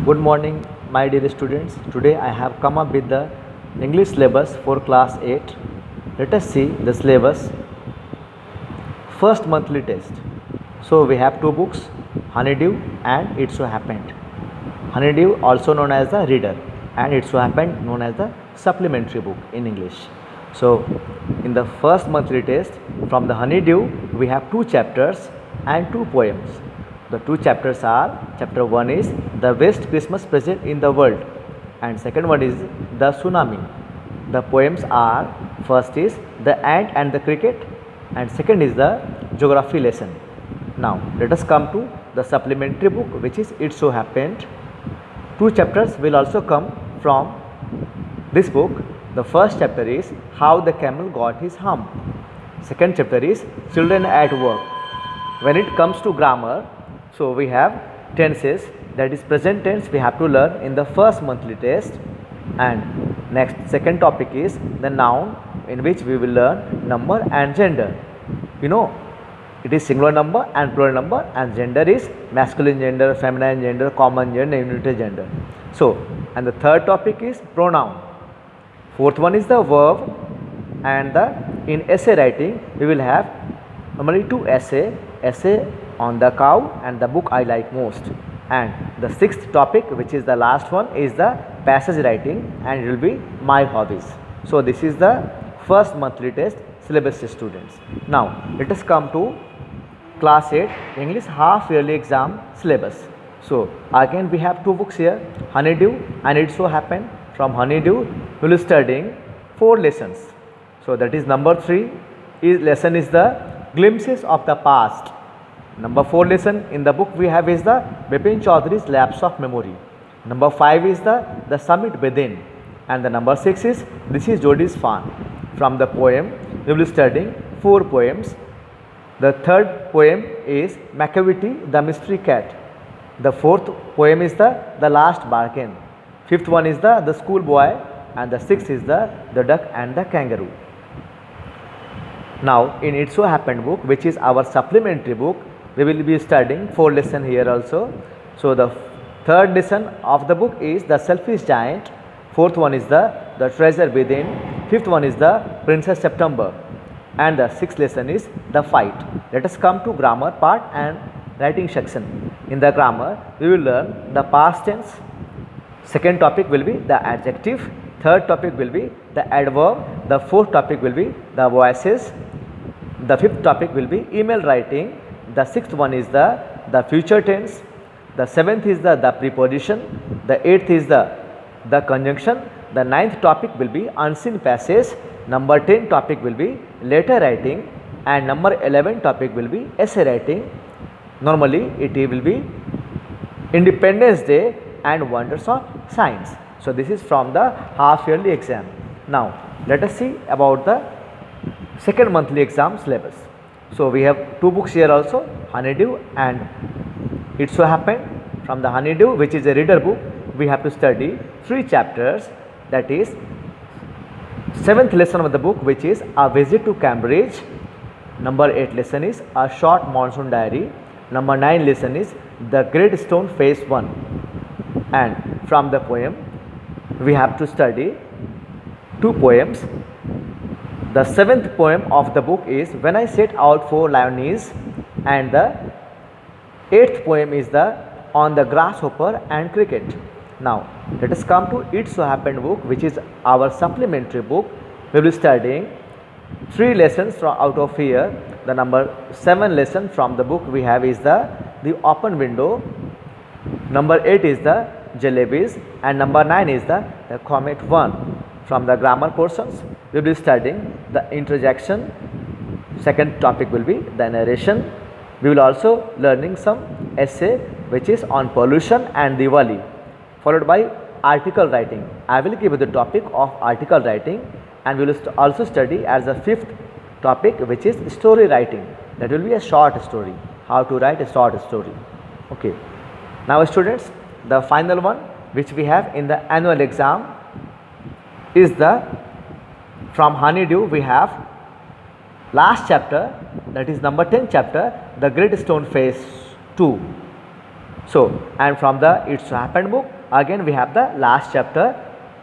Good morning, my dear students. Today I have come up with the English syllabus for class 8. Let us see the syllabus. First monthly test. So we have two books, Honeydew and It So Happened. Honeydew also known as the reader and It So Happened known as the supplementary book in English. So in the first monthly test from the Honeydew we have two chapters and two poems. The two chapters are, chapter 1 is the best Christmas present in the world and second one is the tsunami. The poems are, first is the ant and the cricket and second is the geography lesson. Now let us come to the supplementary book, which is It So Happened. Two chapters will also come from this book. The first chapter is How the Camel Got His Hump. Second chapter is Children at Work. When it comes to grammar, so we have tenses, that is present tense we have to learn in the first monthly test, and next second topic is the noun, in which we will learn number and gender. You know, it is singular number and plural number, and gender is masculine gender, feminine gender, common gender, unitary gender. So, and the third topic is pronoun. Fourth one is the verb, and in essay writing we will have normally two essay on the cow and the book I like most, and the sixth topic, which is the last one, is the passage writing, and it will be my hobbies. So this is the first monthly test syllabus, students. Now let us come to class 8 English half yearly exam syllabus. So again we have two books here, Honeydew and It So Happened. From Honeydew we will be studying 4 lessons. So that is number 3 lesson is the glimpses of the past. Number 4 lesson in the book we have is the Bipin Chaudhary's Lapse of Memory. Number 5 is the Summit Within, and the number 6 is This Is Jodie's Farm. From the poem we will be studying 4 poems. The third poem is Macavity the Mystery Cat. The fourth poem is the Last Bargain. Fifth one is the Schoolboy, and the sixth is the Duck and the Kangaroo. Now in It So Happened book, which is our supplementary book, we will be studying 4 lessons here also. So the third lesson of the book is the Selfish Giant. Fourth one is the Treasure Within. Fifth one is the Princess September, and the sixth lesson is the Fight. Let us come to grammar part and writing section. In the grammar we will learn the past tense. Second topic will be the adjective. Third topic will be the adverb. The fourth topic will be the voices. The fifth topic will be email writing. The sixth one is the future tense. The seventh is the preposition. The eighth is the conjunction. The ninth topic will be unseen passage. Number 10 topic will be letter writing, and number 11 topic will be essay writing. Normally it will be Independence Day and wonders of science. So this is from the half yearly exam. Now let us see about the second monthly exam syllabus. So we have two books here also, Honeydew and It So Happened. From the Honeydew, which is a reader book, we have to study 3 chapters, that is 7th lesson of the book, which is A Visit to Cambridge. Number 8 lesson is A Short Monsoon Diary. Number 9 lesson is The Great Stone Phase 1. And from the poem we have to study 2 poems. The 7th poem of the book is When I Set Out for Lyonesse, and the 8th poem is the On the Grasshopper and Cricket. Now let us come to It So Happened book, which is our supplementary book. We will be studying 3 lessons out of here. The number 7 lesson from the book we have is the Open Window. Number 8 is the Jalebis, and number 9 is the Comet 1. From the grammar portions we will be studying the interjection. Second topic will be the narration. We will also learning some essay which is on pollution and Diwali, followed by article writing. I will give you the topic of article writing, and we will also study as a 5th topic, which is story writing. That will be a short story, how to write a short story. Okay. Now students, the final one which we have in the annual exam is from Honeydew we have last chapter, that is number 10 chapter, the Great Stone Phase 2. So, and from the It So Happened book again we have the last chapter,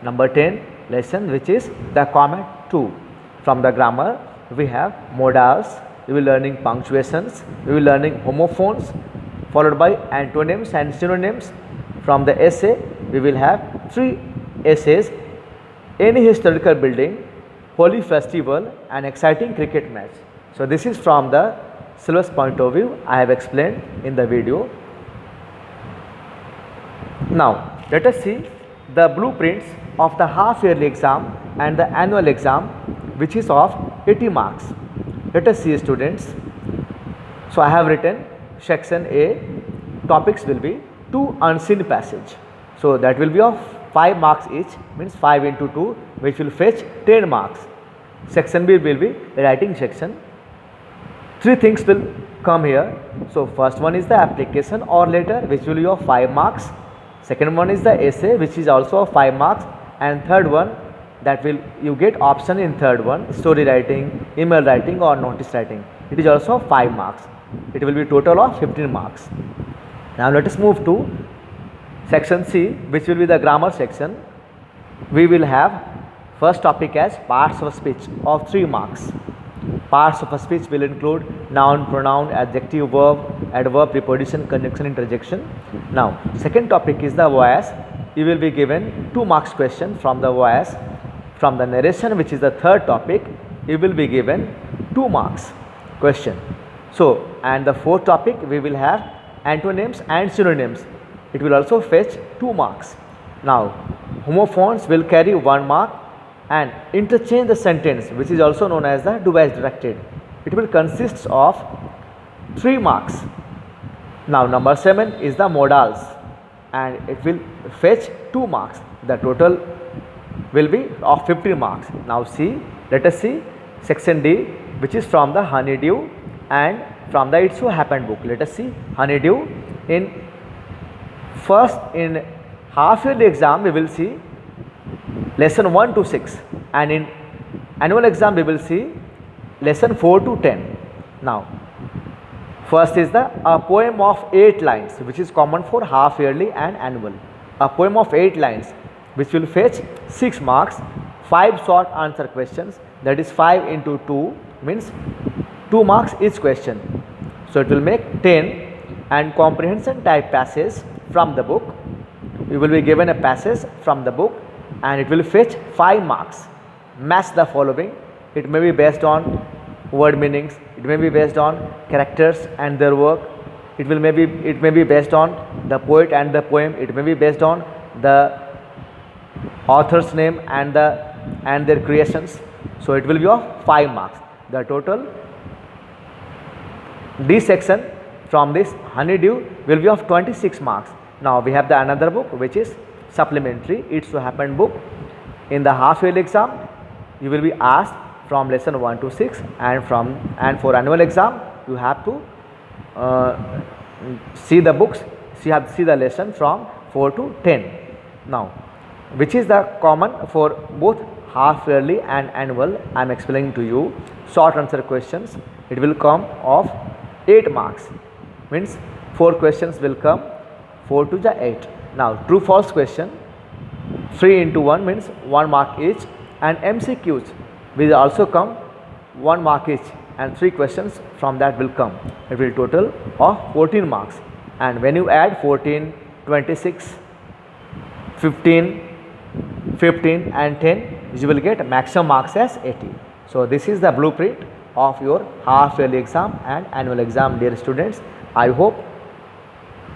number 10 lesson, which is the Comet 2. From the grammar, we have modals, we will learning punctuations, we will learning homophones, followed by antonyms and synonyms. From the essay, we will have 3 essays: any historical building, holy festival, and exciting cricket match. So this is from the syllabus point of view I have explained in the video. Now let us see the blueprints of the half yearly exam and the annual exam, which is of 80 marks. Let us see, students. So I have written section A, topics will be 2 unseen passage. So that will be of 5 marks each, means 5 into 2, which will fetch 10 marks. Section B will be writing section. 3 things will come here. So first one is the application or letter, which will be of 5 marks. Second one is the essay, which is also of 5 marks. And third one, that will you get option in third one, story writing, email writing, or notice writing. It is also 5 marks. It will be total of 15 marks. Now let us move to section C, which will be the grammar section. We will have first topic as parts of speech of 3 marks. Parts of a speech will include noun, pronoun, adjective, verb, adverb, preposition, conjunction, interjection. Now second topic is the voice. You will be given 2 marks question from the voice. From the narration, which is the third topic, you will be given 2 marks question. So and the fourth topic, we will have antonyms and synonyms. It will also fetch 2 marks. Now homophones will carry 1 mark, and interchange the sentence, which is also known as the do as directed. It will consist of 3 marks. Now number 7 is the modals, and it will fetch 2 marks. The total will be of 50 marks. Now see, let us see section D, which is from the honeydew and from the It So Happened book. Let us see honeydew. In half yearly exam we will see lesson 1 to 6, and in annual exam we will see lesson 4 to 10. Now first is a poem of 8 lines, which is common for half yearly and annual. A poem of 8 lines, which will fetch 6 marks. 5 short answer questions, that is 5 into 2, means 2 marks each question. So it will make 10. And comprehension type passage from the book. You will be given a passage from the book, and it will fetch 5 marks. Match the following. It may be based on word meanings, it may be based on characters and their work, it may be based on the poet and the poem, it may be based on the author's name and their creations. So it will be of 5 marks. The total D section from this honeydew will be of 26 marks. Now we have the another book, which is supplementary It So Happened book. In the half yearly exam, you will be asked from lesson 1 to 6, and for annual exam you have to see the books, you have to see the lesson from 4 to 10. Now which is the common for both half yearly and annual, I am explaining to you. Short answer questions, it will come of 8 marks, means 4 questions will come, 4 to the 8. Now true false question, 3 into 1, means 1 mark each, and MCQs will also come 1 mark each, and 3 questions from that will come. It will total of 14 marks, and when you add 14, 26, 15 and 10, you will get maximum marks as 80. So this is the blueprint of your half yearly exam and annual exam, dear students. I hope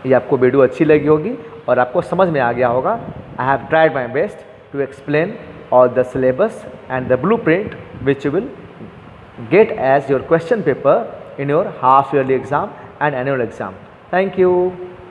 ये आपको video अच्छी लगी होगी और आपको समझ में आ गया होगा. I have tried my best to explain all the syllabus and the blueprint which you will get as your question paper in your half yearly exam and annual exam. Thank you.